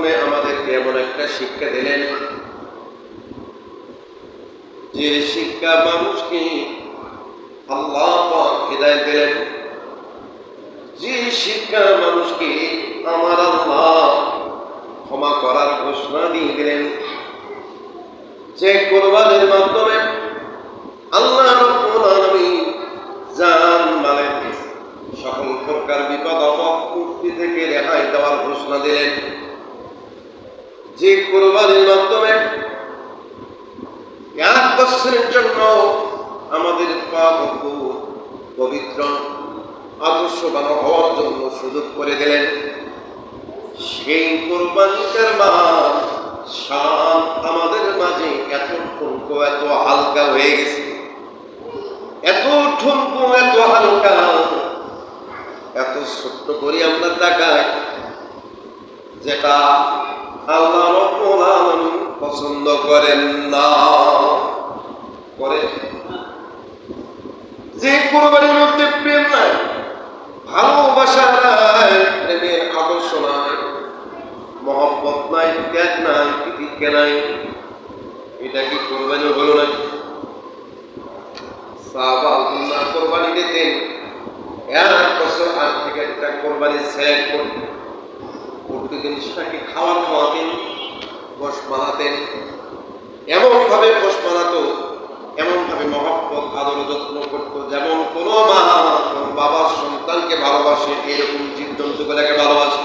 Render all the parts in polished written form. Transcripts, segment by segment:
মাধ্যমে আমাদেরকে এমন একটা শিক্ষা দিলেন যে শিক্ষা মানুষকে আল্লাহ পাক হিদায়াত দিলেন, যে শিক্ষা মানুষকে আমার আল্লাহ ক্ষমা করার ঘোষণা দিয়ে দিলেন, যে কোরবানির মাধ্যমে আল্লাহ রাব্বুল আলামিন জান মালের সকল প্রকার বিপদ আপদ থেকে রেহাই দেওয়ার ঘোষণা দিলেন, যে কোরবানির মাধ্যমে 1 বছরের জন্য আমাদের পাপ পবিত্র আদর্শবান হওয়ার জন্য সুযোগ করে দিলেন। সেই কোরবানিটার মান শান আমাদের মাঝে এত ঠুনকো এত হালকা হয়ে গেছে, এত ঠুনকো এত হালকা, এত ছোট্ট করে আমরা তাকাই, যেটা আল্লাহ রাব্বুল আলামিন পছন্দ করেন না। করেন যে কোরবানির মধ্যে প্রেম নাই, ভালোবাসা নাই, প্রেমের আদর্শ নাই, মহব্বত নাই, ত্যাগ নাই, প্রতিজ্ঞা নাই, এটা কি কোরবানি হলো না? সাহাবারা কোরবানি দিতেন, 1 বছর আগ থেকে একটা কোরবানি সিলেক্ট করতেন, প্রতিদিন সেটাকে খাওয়াতেন, গোশ বানাতেন, এমন ভাবে গোশ বানাতো, এমন ভাবে মহব্বত আদর যত্ন করতো, যেমন কোন মা কোন বাবার সন্তানকে ভালোবাসে এরকম জীবজন্তুগুলোকে ভালোবাসে।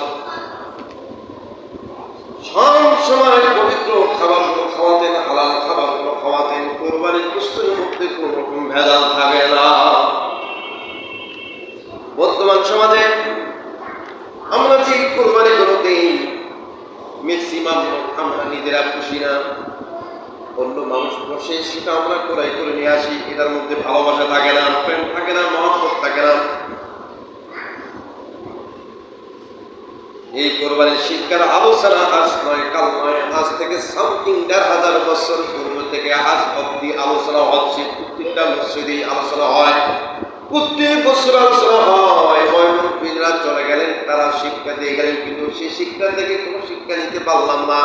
সব সময় পবিত্র খাবারগুলো খাওয়াতেন, হালাল খাবারগুলো খাওয়াতেন, কোরবানির গোশতের মধ্যে কোন রকম ভেজাল থাকে না। বর্তমান সমাজে আমরা যে কোরবানিগুলো দিই, ম্যাক্সিমাম আমরা নিজেরা খুশি না, অন্য মানুষ বসে সেটা আমরা ক্রয় করে নিয়ে আসি, এটার মধ্যে ভালোবাসা থাকে না, প্রেম থাকে না, মহব্বত থাকে না। এই কোরবানির শিক্ষার আলোচনা আজ নয়, কাল নয়, আজ থেকে সামথিং 1500 বছর পূর্ব থেকে আজ অব্দি আলোচনা হচ্ছে। প্রত্যেকটা মসজিদে আলোচনা হয়, প্রত্যেক বছর আলোচনা হয়। মুরব্বিরা চলে গেলেন, তারা শিক্ষা দিয়ে গেলেন, কিন্তু সেই শিক্ষা থেকে কোনো শিক্ষা নিতে পারলাম না।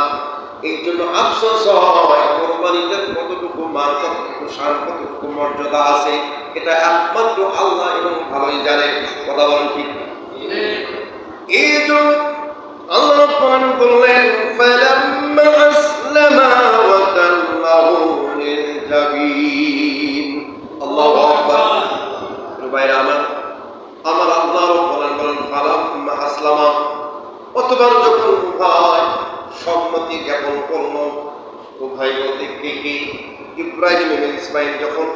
এই জন্য আফসোস হয়, কোরবানিটার কতটুকু মান, কতটুকু শান, কতটুকু মর্যাদা আছে, এটা একমাত্র আল্লাহ এবং ভালোই জানে। কথা বলেন ঠিক? এই জন্য আল্লাহ বললেন, ফালাম্মা আসলামা ওয়া তাল্লাহু লিল জাবিন। আল্লাহু আকবার। ভাইরা আমার আল্লাহ বলেন ফালাম্মা আসলামা, অতবার যখন উভয় সম্মতি জ্ঞাপন করল, উভয় বলতে কি ইব্রাহিম এবং ইসমাইল যখন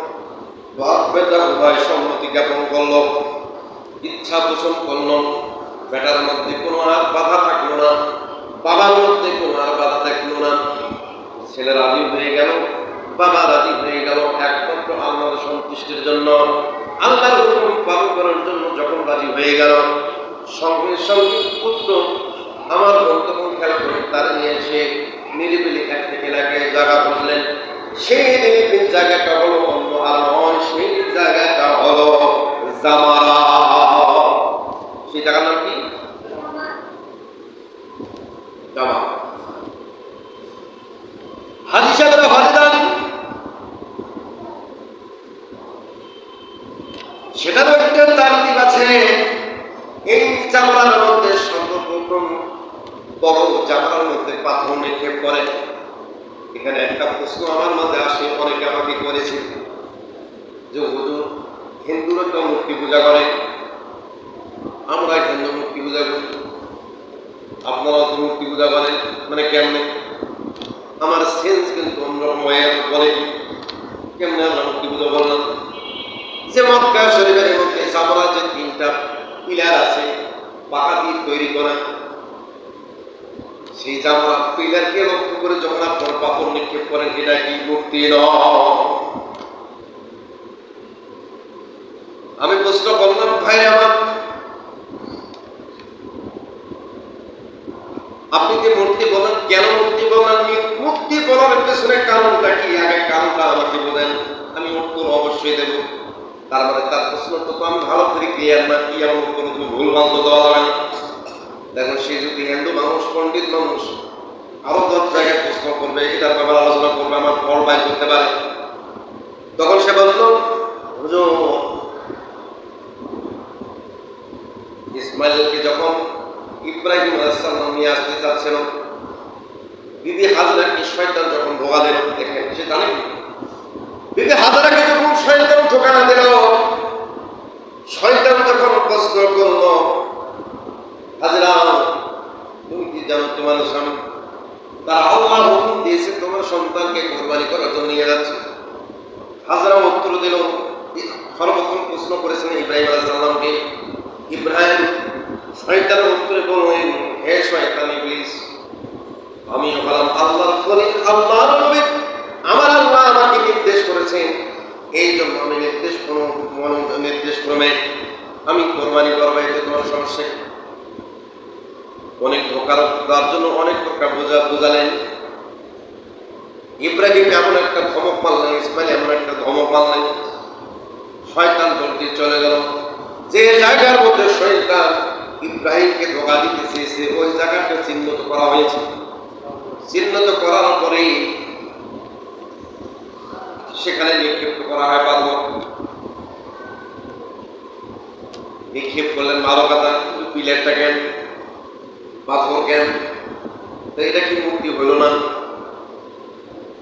বাপ বেটা উভয় সম্মতি জ্ঞাপন করল, ইচ্ছা পোষণ করল, বেটার মধ্যে কোনো আর বাধা থাকলো না, বাবার মধ্যে কোনো আর বাধা থাকলো না, ছেলে রাজি হয়ে গেল, বাবা রাজি হয়ে গেল, একমাত্র আল্লাহর সন্তুষ্টির জন্য, আল্লাহর হুকুম পালন করার জন্য যখন রাজি হয়ে গেল, সঙ্গে সঙ্গে পুত্র আমার বক্তব্য খেয়াল করে তার নিয়ে এসে নিরিবিলি একটা এলাকায় জায়গা বসলেন। সেই নিরিবিলি জায়গাটা হলো অন্য আর নয়, সেই জায়গাটা হলো জামারা। সেই জায়গার নাম কি? জামা। হাজী সাহেবরা ভালো জানেন, সেটারও একটা তারতিব আছে। এই জামার মধ্যে সর্বপ্রথম বড় জামার মধ্যে পাথর নিক্ষেপ করে। এখানে একটা প্রশ্ন আমার মাঝে আসে, অনেকে আমাকে করেছে যে হুজুর, হিন্দুরা তো মূর্তি পূজা করে, আমরা হিন্দু মূর্তি পূজা করি, আপনারা তো মূর্তি পূজা করেন, মানে কেমনে? আমার সেন্স কিন্তু অন্যরকম হয়ে বলে, কেমনে আমরা মূর্তি পূজা করলাম? যে মক্কা শরীফের মধ্যে জামার যে 3টা পিলার আছে, পাকা দিয়ে তৈরি করা, সেই জামা পিলারকে লক্ষ্য করে যখন আপনার পাথর নিক্ষেপ করেন, এটা কি মূর্তি নয়? আমি প্রশ্ন করলাম, ভাই আমার, আপনি যে মূর্তি বলেন, কেন মূর্তি বলেন? মূর্তি বলার পেছনে কারণটা কি? আগে কারণটা আমাকে বলেন, আমি উত্তর অবশ্যই দেব। তার মানে তার প্রশ্ন তো আমি ভালো করে ক্লিয়ার না, কি এমন উত্তর তুমি ভুল ভাল তো দেওয়া যাবে না। দেখুন সে যদি হিন্দু মানুষ, পণ্ডিত মানুষ, আরো 10 জায়গায় প্রশ্ন করবে, এটার ব্যাপারে আলোচনা করবে, আমার ফল বাইর করতে পারে। তখন সে বলল, হুজুর ইসমাইলকে যখন ইব্রাহিম আলাইহিস সালাম নিয়ে আসতে চাচ্ছিল, বিবি হাজরাকে শয়তান যখন ধোঁকা দিল, দেখেন সে জানে কি? বিবি হাজরাকে যখন শয়তান ধোঁকা দিল, শয়তান যখন প্রশ্ন করল, হাজরা তুমি কি জানো তোমার স্বামী তার আল্লাহ হুকুম দিয়েছে তোমার সন্তানকে কোরবানি করার জন্য নিয়ে যাচ্ছে? হাজরা উত্তর দিল, সর্বপ্রথম প্রশ্ন করেছেন ইব্রাহিম আলাইহিস সালামকে। ইব্রাহিম শয়তানের উত্তরে বললেন, হে শয়তান ইবলিস, আমি হলাম আল্লাহর খলিল, আল্লাহর নবী, আমার আল্লাহ আমাকে নির্দেশ করেছেন, এই জন্য আমি নির্দেশ ক্রমে আমি কোরবানি করবো, এতে তোমার সমস্যা। অনেক ধোকার তার জন্য অনেক প্রকার বোঝালেন। ইব্রাহিম এমন একটা ধমক মারলেন, ইসমাইল এমন একটা ধমক মারলেন, শয়তান দৌড় চলে গেল। যে জায়গার মধ্যে শয়তান ইব্রাহিমকে ধোকা দিতে চেয়েছে, ওই জায়গাটা চিহ্নিত করা হয়েছে। চিহ্নিত করার পরেই সেখানে নিক্ষেপ করা হয় পাথর। নিক্ষেপ করলেন মারো কথা, পিলারটা কেন, পাথর কেন? তো এটা কি মুক্তি হইল না?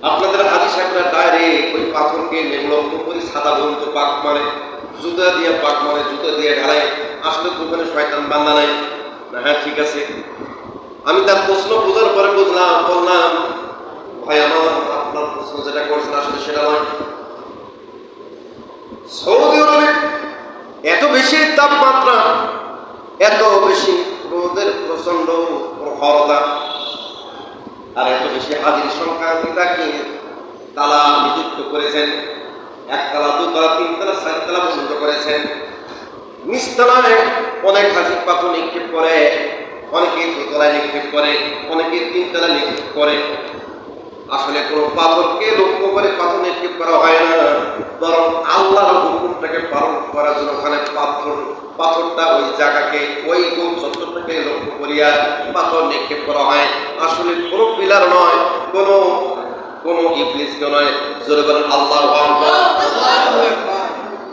আপনাদের হাজি সাহেবরা ডাইরেক্ট ওই পাথরকে নির্লক্ষ করে সাদা বন্ধ পাক মারে, জুতা দিয়ে পাক মারে, জুতা দিয়ে ঢালায়। আসলে ওখানে শয়তান বান্দা নাই না? হ্যাঁ ঠিক আছে। আমি তার প্রশ্ন বোঝার পরে বললাম, ভাই আমার আপনার প্রশ্ন যেটা করছেন আসলে সেটা নয়। সৌদি আরবে এত বেশি তাপমাত্রা, এত বেশি রোদের প্রচন্ড প্রখরতা, আর এত বেশি হাজির সংখ্যা তাকে তালা নিযুক্ত করেছেন। 1 তালা, 2 তালা, 3 তালা, 4 তালা পর্যন্ত করেছেন। নিচতলায় অনেক হাজির পাথর নিক্ষেপ করে, অনেকে 2 তলায় নিক্ষেপ করে, অনেকে 3 তলায় নিক্ষেপ করে। আসলে কোনো পাথরকে লক্ষ্য করে পাথর নিক্ষেপ করা হয় না, বরং আল্লাহর হুকুমটাকে পালন করার জন্য ওখানে পাথরটা ওই জায়গাকে, ওই গোল চত্বরটাকে লক্ষ্য করিয়া পাথর নিক্ষেপ করা হয়। আসলে কোনো পিলার নয়, কোনো ইবলিসকে নয়। জোরে বলেন আল্লাহু আকবার।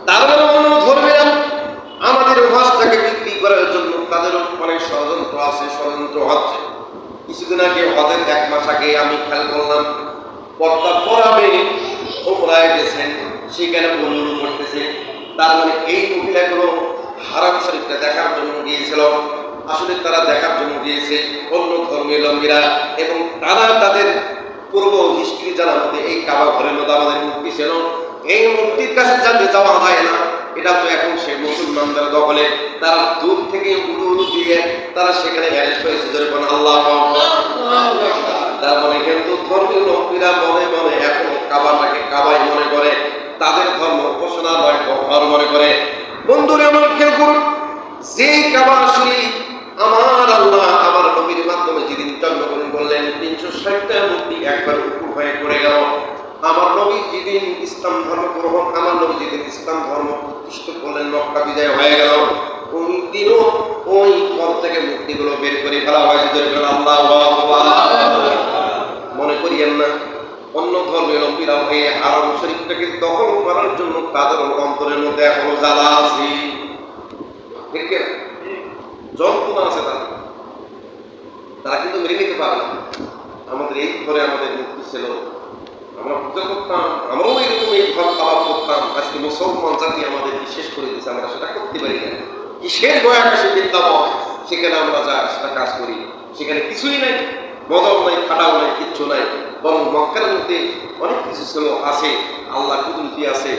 তার মানে অন্য ধর্মীরা আমাদের ভাষাটাকে বিক্রি করার জন্য তাদের অনেক ষড়যন্ত্র আছে, ষড়যন্ত্র হচ্ছে। কিছুদিন আগে হজের 1 মাস আগে আমি খেয়াল করলাম, পর্দা পরাবে ওমরায় গেছেন, সেখানে বলুন করতেছে। তার মানে এই মহিলাগুলো হারাম শরীফটা দেখার জন্য গিয়েছিল। আসলে তারা দেখার জন্য গিয়েছে অন্য ধর্মীয় লম্বীরা, এবং তারা তাদের পূর্ব হিস্ট্রি জানার মধ্যে এই কাবা ঘরের মধ্যে আমাদের মূর্তি ছিল। এই মূর্তির কাছে যাতে যাওয়া যায় না, এটা তো এখন সে মুসলমানদের দখলে। তারা দূর থেকে উড়ু দিয়ে তারা সেখানে অ্যারেস্ট হয়েছে। যেরকম আল্লাহ, তার মানে হিন্দু ধর্মীয় লোকেরা মনে মনে এখন কাবাটাকে কাবাই মনে করে, তাদের ধর্ম উপাসনা নয় ঘর মনে করে। বন্ধুরা আমার খেয়াল করুন, যে কাবা শরীফ আমার আল্লাহ আমার নবীর মাধ্যমে যেদিন জন্মগ্রহণ করলেন, 360টা মূর্তি একবার উপুর হয়ে পড়ে গেল। আমার নবী যেদিন ইসলাম ধর্ম গ্রহণ, আমার নবী যেদিন ইসলাম ধর্ম প্রতিষ্ঠা করলেন, মক্কা বিজয় হয়ে গেল, ওই দিনও ওই ঘর থেকে মূর্তিগুলো বের করে ফেলা হয়েছে। আল্লাহু আকবার। মনে করিয়েন না অন্য ধর্মের লোকেরা হয়ে হারাম শরীফটাকে দখল করার জন্য তাদের অন্তরের মধ্যে এখনো জ্বালা আছে, ঠিক না? যন্ত্রণা আছে তারা কিন্তু মেনে নিতে পারে না। আমাদের এই ঘরে আমাদের মুক্তি ছিল, আমরা পূজা করতাম, আমরাও এরকম এই ঘর খাবার করতাম। আজকে মুসলমান জাতি আমাদের শেষ করে দিয়েছে, আমরা সেটা করতে পারি না। কিসের বয়াকাশে বৃন্দাবন, সেখানে আমরা যা সেটা কাজ করি, সেখানে কিছুই নাই, মজাও নাই, ফাটাও নাই, কিচ্ছু নাই। বরং মক্কার মধ্যে অনেক কিছু ছিল, আছে, আল্লাহ কুদরতি আছে,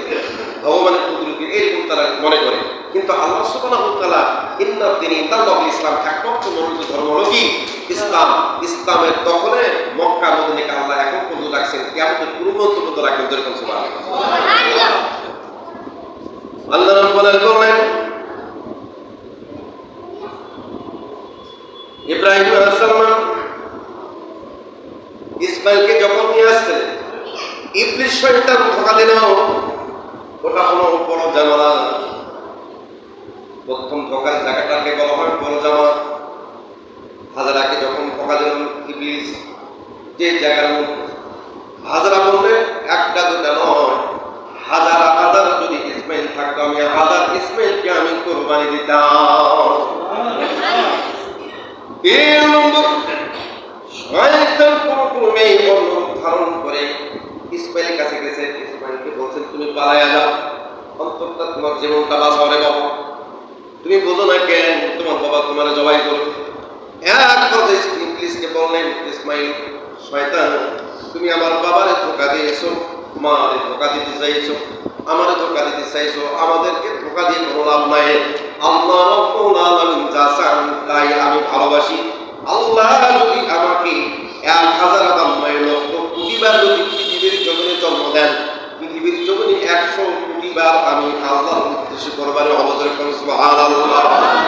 ভগবানের কুদরতি, এরকম তারা মনে করে। কিন্তু আল্লাহ সুবহানাহু ওয়া তাআলা ইন্নাদ দীনি ইনদাল্লাহিল ইসলাম, একমাত্র মনোনীত ধর্ম হলো কি? ইসলাম। ইসলামের দখলে মক্কা মদিনাকে আল্লাহ এখন পর্যন্ত রাখছেন, কিয়ামতের পূর্বন্ত পর্যন্ত রাখবেন। যেরকম সুবহানাল্লাহ। আল্লাহ রাব্বুল আলামিন বলেন, ইব্রাহিম আলাইহিস সালাম ইসমাইলকে যখন নিয়ে আসছে, ইবলিস শয়তান ধোঁকা দিল। ওটা হলো বড় জামালা। প্রথম ধোঁকার জায়গাটাকে বলা হয় বড় জামা। ইবলিস যে জায়গার মধ্যে হাজারা বললেন একটা দুটা নয়, হাজার হাজার যদি ইসমাইল থাকতো আমি হাজার ইসমাইলকে আমি কোরবানি দিতাম। এর নম্বর শয়তান পুরোপুরি এই অনুরোধ ধারণ করে ইসমাইলের কাছে গেছে, ইসমাইলকে বলছেন তুমি পালায়া যাও, অন্তত তোমার জীবনটা বাঁচাও রে বাবা, তুমি বোঝো না কেন তোমার বাবা তোমার জবাই করবে। এক কথা ইবলিসকে বললেন ইসমাইল শয়তান তুমি আমার বাবারে ধোঁকা দিয়েছো, মারে ধোঁকা দিতে চাইছো, আমারে ধোঁকা দিতে চাইছো, আমাদেরকে ধোঁকা দিয়ে কোনো লাভ নাই। আল্লাহ রাব্বুল আলামিন যা চান তাই আমি ভালোবাসি। আল্লাহ যদি আমাকে 1000 লক্ষ কোটিবার যদি পৃথিবীর জমিনে জন্ম দেন, পৃথিবীর জমিনে 100 কোটিবার আমি আল্লাহর উদ্দেশ্যে কোরবানি অবতীর্ণ করব। সুবহানাল্লাহ।